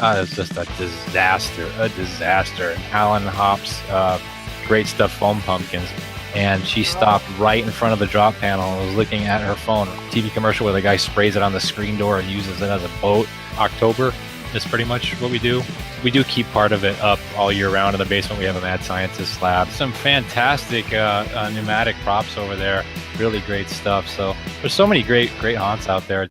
It's just a disaster. And Alan Hops, Great Stuff Foam Pumpkins. And she stopped right in front of the drop panel and was looking at her phone. TV commercial where the guy sprays it on the screen door and uses it as a boat. October is pretty much what we do. We do keep part of it up all year round in the basement. We have a Mad Scientist lab. Some fantastic pneumatic props over there. Really great stuff. So there's so many great haunts out there.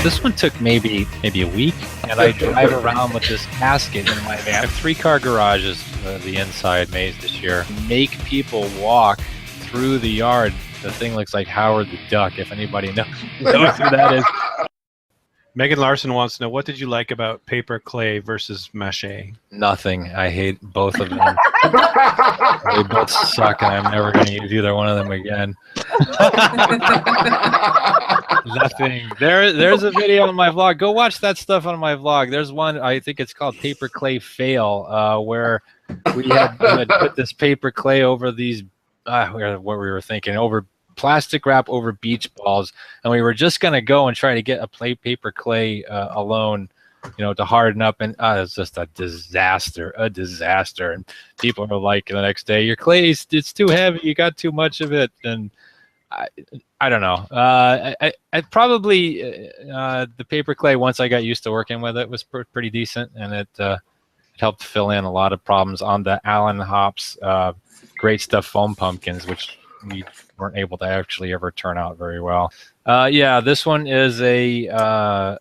This one took maybe a week, and I drive around with this casket in my van. I have 3-car garages, the inside maze this year. Make people walk through the yard. The thing looks like Howard the Duck, if anybody knows who that is. Megan Larson wants to know, what did you like about paper clay versus mache? Nothing. I hate both of them. They both suck, and I'm never going to use either one of them again. Nothing. There's a video on my vlog. Go watch that stuff on my vlog. There's one, I think it's called Paper Clay Fail, where we had put this paper clay over these, what we were thinking, over plastic wrap over beach balls, and we were just going to go and try to get a paper clay alone, to harden up, and it's just a disaster. And people are like the next day, your clay, it's too heavy, you got too much of it. And I don't know. I probably the paper clay, once I got used to working with it, was pretty decent, and it helped fill in a lot of problems on the Alan Hops Great Stuff Foam Pumpkins, which we weren't able to actually ever turn out very well. Yeah, this one is a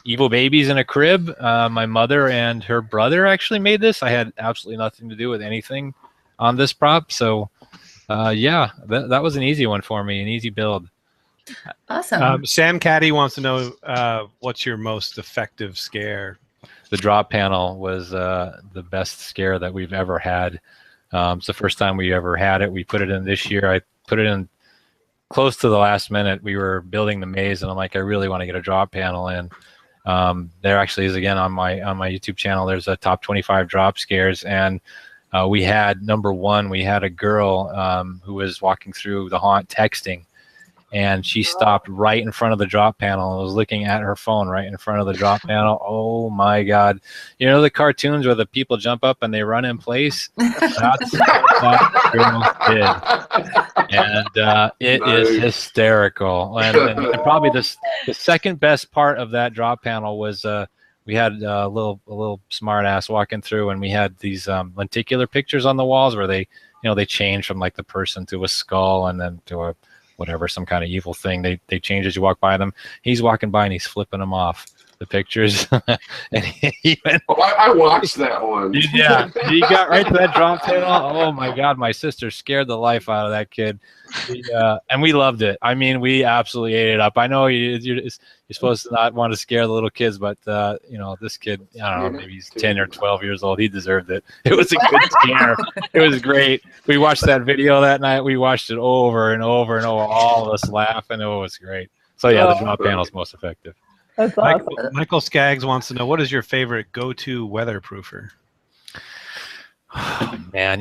Evil Babies in a Crib. My mother and her brother actually made this. I had absolutely nothing to do with anything on this prop, so yeah, that was an easy one for me, an easy build. Awesome. Sam Caddy wants to know, what's your most effective scare? The drop panel was the best scare that we've ever had. It's the first time we ever had it. We put it in this year. I put it in close to the last minute. We were building the maze, and I'm like, I really want to get a drop panel in. There actually is, again, on my YouTube channel, there's a top 25 drop scares, and we had number one. We had a girl who was walking through the haunt texting, and she stopped right in front of the drop panel and was looking at her phone right in front of the drop panel. Oh my God. The cartoons where the people jump up and they run in place? That's what that girl did. And it is hysterical. And probably the second best part of that drop panel was we had a little smart ass walking through, and we had these lenticular pictures on the walls where they change from like the person to a skull and then to a whatever, some kind of evil thing. They change as you walk by them. He's walking by and he's flipping them off, the pictures. And I watched that one. Yeah, he got right to that drop panel. Oh my God, my sister scared the life out of that kid. And we loved it. I mean, we absolutely ate it up. I know you're supposed to not want to scare the little kids, but this kid, I don't know, maybe he's 10 or 12 years old. He deserved it. It was a good scare. It was great. We watched that video that night. We watched it over and over and over, all of us laughing. It was great. So yeah, the drop panel is most effective. That's awesome. Michael Skaggs wants to know, what is your favorite go-to weatherproofer? Man,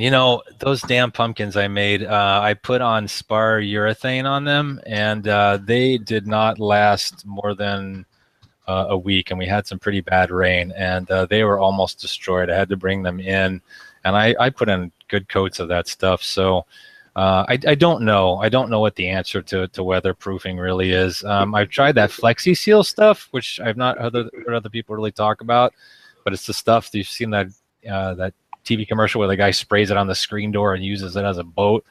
those damn pumpkins I made, I put on spar urethane on them, and they did not last more than a week, and we had some pretty bad rain, and they were almost destroyed. I had to bring them in, and I put in good coats of that stuff. So I don't know. I don't know what the answer to weatherproofing really is. I've tried that Flexi Seal stuff, which I've not heard other people really talk about, but it's the stuff you've seen that TV commercial where the guy sprays it on the screen door and uses it as a boat.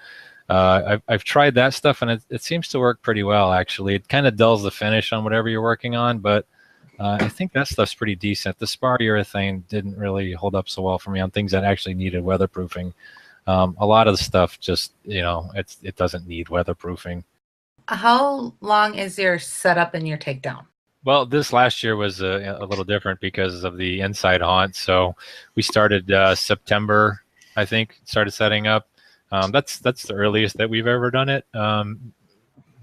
I've tried that stuff, and it seems to work pretty well, actually. It kind of dulls the finish on whatever you're working on, but I think that stuff's pretty decent. The spar urethane didn't really hold up so well for me on things that actually needed weatherproofing. A lot of the stuff just, it doesn't need weatherproofing. How long is your setup and your takedown? Well, this last year was a little different because of the inside haunt. So we started September, I think, started setting up. That's the earliest that we've ever done it.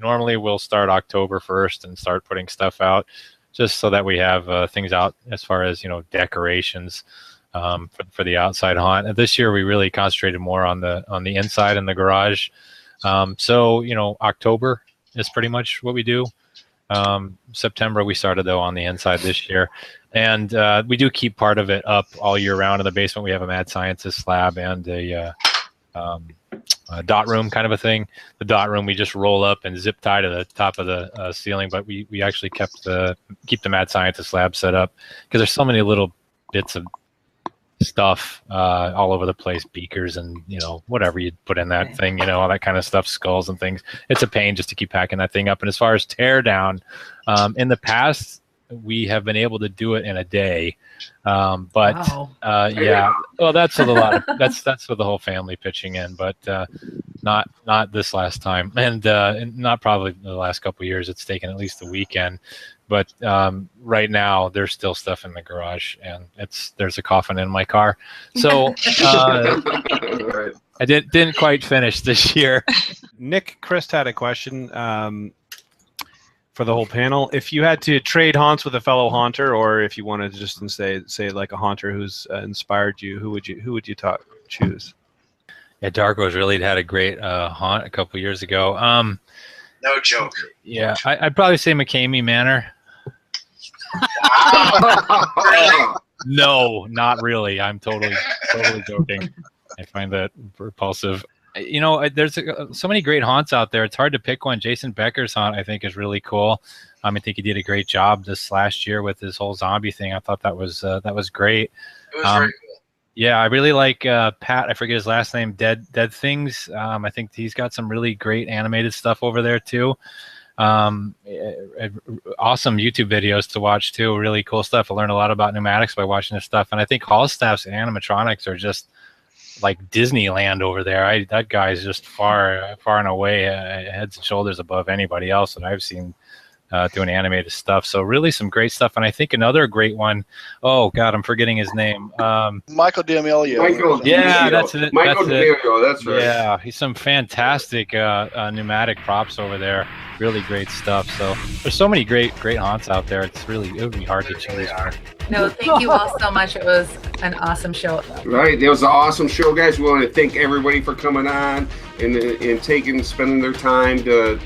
normally we'll start October 1st and start putting stuff out, just so that we have things out as far as decorations for the outside haunt. And this year we really concentrated more on the inside in the garage. So October is pretty much what we do. September we started though on the inside this year, and we do keep part of it up all year round. In the basement we have a mad scientist lab and a dot room kind of a thing. The dot room we just roll up and zip tie to the top of the ceiling, but we actually keep the mad scientist lab set up because there's so many little bits of stuff all over the place, beakers and whatever you put in that thing, all that kind of stuff, skulls and things. It's a pain just to keep packing that thing up. And as far as tear down, in the past we have been able to do it in a day, but Wow. yeah, well, that's with a lot of that's with the whole family pitching in, but not this last time, and not probably the last couple of years. It's taken at least a weekend. But right now, there's still stuff in the garage, and there's a coffin in my car. So Right. I didn't quite finish this year. Nick Christ had a question for the whole panel. If you had to trade haunts with a fellow haunter, or if you wanted to just say like a haunter who's inspired you, who would you choose? Yeah, Darko's really had a great haunt a couple years ago. No joke. Yeah, I'd probably say McCamey Manor. No, not really. I'm totally joking. I find that repulsive. There's so many great haunts out there. It's hard to pick one. Jason Becker's haunt, I think, is really cool. I think he did a great job this last year with his whole zombie thing. I thought that was great. It was very cool. Yeah, I really like Pat. I forget his last name. Dead Things. I think he's got some really great animated stuff over there too. Awesome YouTube videos to watch too. Really cool stuff. I learned a lot about pneumatics by watching this stuff. And I think Hallstaff's animatronics are just like Disneyland over there. That guy's just far and away heads and shoulders above anybody else that I've seen doing animated stuff. So really some great stuff. And I think another great one, oh God, I'm forgetting his name. Michael D'Amelio. Yeah, that's it. Michael D'Amelio, that's right. Yeah, he's some fantastic pneumatic props over there. Really great stuff. So there's so many great haunts out there. It would be hard to choose one. No, thank you all so much. It was an awesome show. Right, it was an awesome show, guys. We want to thank everybody for coming on and spending their time to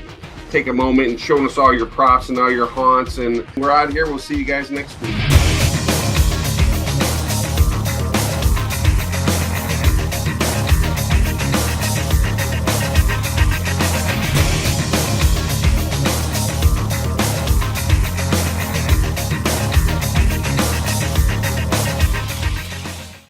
take a moment and showing us all your props and all your haunts. And we're out here. We'll see you guys next week.